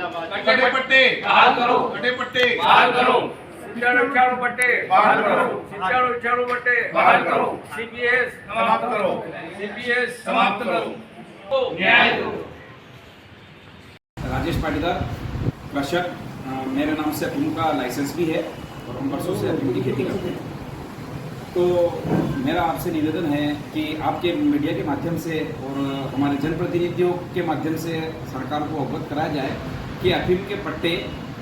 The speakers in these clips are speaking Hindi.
कटे पट्टे बहाल करो, कटे पट्टे बहाल करो, 98 पट्टे बहाल करो, 98 पट्टे बहाल करो, सीपीएस समाप्त करो, सीपीएस समाप्त करो, न्याय दो। राजेश पाटीदार कृषक, मेरे नाम से अफीम का लाइसेंस भी है और हम वर्षों से अफीम की खेती करते हैं। तो मेरा आपसे निवेदन है कि आपके मीडिया के माध्यम से और हमारे जनप्रतिनिधियों के माध्यम से सरकार को अवगत कराया जाए कि अफीम के पट्टे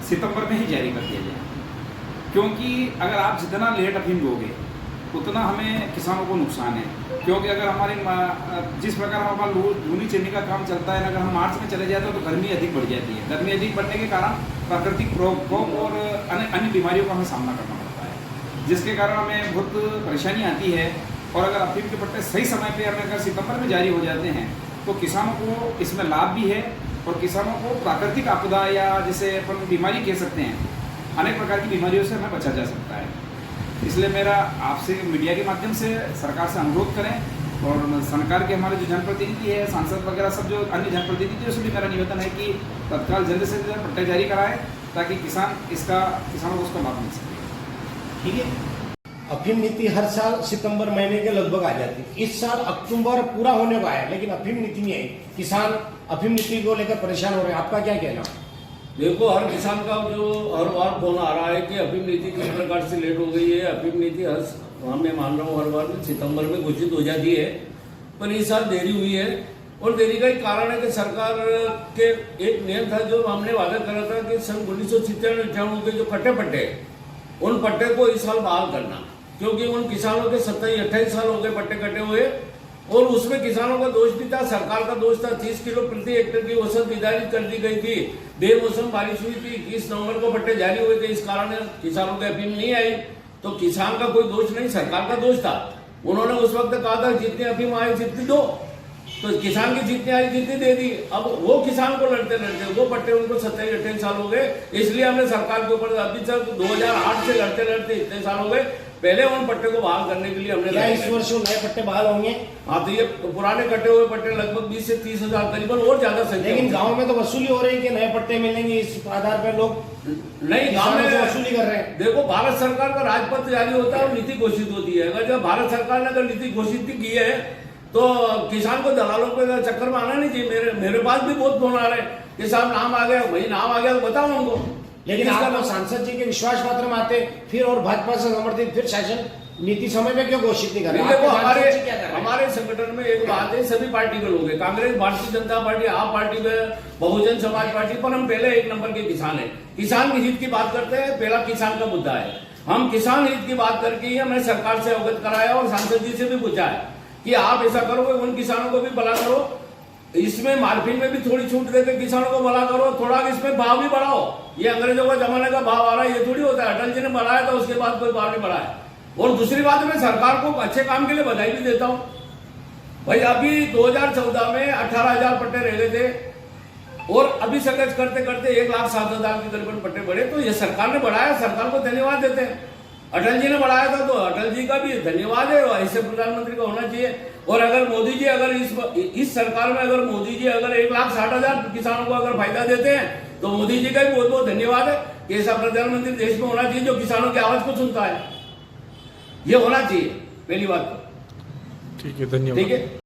सितंबर में ही जारी कर दिया जाए, क्योंकि अगर आप जितना लेट अफीम दोगे उतना हमें किसानों को नुकसान है। क्योंकि अगर हमारी जिस प्रकार हमारा लूनी चीनी का काम चलता है, अगर हम मार्च में चले जाते हैं तो गर्मी अधिक बढ़ जाती है। गर्मी अधिक बढ़ने के कारण प्राकृतिक प्रकोप और अन्य बीमारियों का हमें सामना करना पड़ता है, जिसके कारण हमें बहुत परेशानी आती है। और अगर अफीम के पट्टे सही समय पर हमें अगर सितंबर में जारी हो जाते हैं तो किसानों को इसमें लाभ भी है और किसानों को प्राकृतिक आपदा या जिसे अपन बीमारी कह सकते हैं, अनेक प्रकार की बीमारियों से हमें बचा जा सकता है। इसलिए मेरा आपसे मीडिया के माध्यम से सरकार से अनुरोध करें और सरकार के हमारे जो जनप्रतिनिधि है, सांसद वगैरह सब जो अन्य जनप्रतिनिधियों से भी मेरा निवेदन है कि तत्काल जल्द से जल्द पट्टे जारी कराएं ताकि किसानों को उसका लाभ मिल सके। ठीक है। अफीम नीति हर साल सितंबर महीने के लगभग आ जाती है। इस साल अक्टूबर पूरा होने को आया लेकिन अफीम नीति नहीं आई। किसान अफीम नीति को लेकर परेशान हो रहे हैं, आपका क्या कहना? देखो, हर किसान का जो हर बार फोन आ रहा है कि अफीम नीति किस प्रकार से लेट हो गई है। अफीम नीति मैं मान रहा हूँ हर बार सितंबर में घोषित हो जाती है, पर इस साल देरी हुई है। और देरी का एक कारण है कि सरकार के एक नियम था जो हमने वादा करा था कि सन 1997-98 के जो कटे पट्टे, उन पट्टे को इस साल बहाल करना, क्योंकि उन किसानों के 27-28 साल हो गए पट्टे कटे हुए। और उसमें किसानों का दोष भी था, सरकार का दोष था। 30 किलो प्रति हेक्टेयर की औसत निर्धारित कर दी गई थी। बेमौसम बारिश हुई थी, 21 नवंबर को पट्टे जारी हुए थे, इस कारण किसानों को अफीम नहीं आई। तो किसान का कोई दोष नहीं, सरकार का दोष था। उन्होंने उस वक्त कहा था जितनी अफीम आए जितनी दो, तो किसान की जितनी आई जितनी दे दी। अब वो किसान को लड़ते लड़ते वो पट्टे उनको 27-28 साल हो गए, इसलिए हमने सरकार के ऊपर अभी तक 2008 से लड़ते लड़ते इतने साल हो गए। पहले उन पट्टे को बहाल करने के लिए हमने क्या इस वर्ष नए पट्टे बहाल होंगे? हाँ, तो ये पुराने कटे हुए पट्टे लगभग 20 से 30 हजार करीबन और ज्यादा संख्या। लेकिन गांव में तो वसूली हो रही है कि नए पट्टे मिलेंगे, इस आधार पर लोग नहीं गांव में वसूली कर रहे हैं। देखो, भारत सरकार का राजपत्र जारी होता है और नीति घोषित होती है। अगर जब भारत सरकार ने अगर नीति घोषित की है तो किसान को दलालों के चक्कर में आना नहीं चाहिए। मेरे पास भी बहुत फोन आ रहे हैं कि साहब नाम आ गया, भाई नाम आ गया तो बताओ हमको। लेकिन आप लोग सांसद जी के विश्वास पात्र में आते फिर और भाजपा से समर्थित फिर शासन नीति समय में क्यों घोषित नहीं कर रहे? देखो, हमारे संगठन में एक बात है, सभी पार्टी के लोग हैं, कांग्रेस, भारतीय जनता पार्टी, आप पार्टी में, बहुजन समाज पार्टी, पर हम पहले एक नंबर के किसान हैं। किसान की हित की बात करते हैं, पहला किसान का मुद्दा है। हम किसान हित की बात करके ही हमने सरकार से अवगत कराया और सांसद जी से भी पूछा है कि आप ऐसा करो, उन किसानों को भी भला करो, इसमें मार्फिन में भी थोड़ी छूट देकर किसानों को भला करो, थोड़ा इसमें भाव भी बढ़ाओ। ये अंग्रेजों का जमाने का भाव आ रहा है, ये थोड़ी होता है। अटल जी ने बढ़ाया था, उसके बाद कोई भाव नहीं बढ़ाया। और दूसरी बात, मैं सरकार को अच्छे काम के लिए बधाई भी देता हूं। भाई अभी 2014 में 18,000 पट्टे रह गए थे और अभी संघर्ष करते करते 1,07,000 के करीबन पट्टे बढ़े। तो ये सरकार ने बढ़ाया, सरकार को धन्यवाद देते हैं। अटल जी ने बढ़ाया था तो अटल जी का भी धन्यवाद है, ऐसे प्रधानमंत्री का होना चाहिए। और अगर मोदी जी अगर इस सरकार में अगर मोदी जी अगर 1,60,000 किसानों को अगर फायदा देते हैं तो मोदी जी का भी बहुत बहुत धन्यवाद है कि ऐसा प्रधानमंत्री देश में होना चाहिए जो किसानों की आवाज को सुनता है। ये होना चाहिए पहली बात तो। ठीक है, धन्यवाद। ठीक है।